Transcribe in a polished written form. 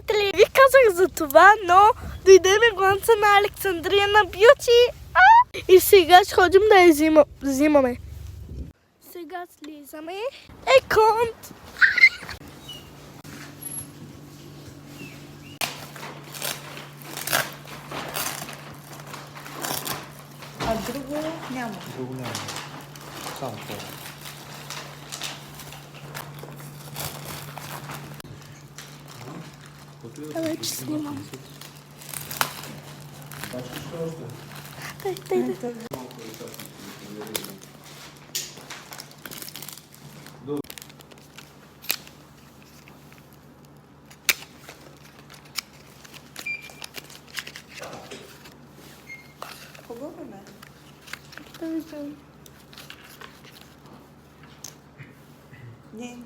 приятели, ви казах за това, но дойде ми гланца на Александрия на Бюти. И сега ще ходим да я взимаме. Сега слизаме. Конт! А друго няма. Друго няма. Само това. Вече снимам. Бачиш ли още? Дай. Хубаво бе. Да виждам. Не.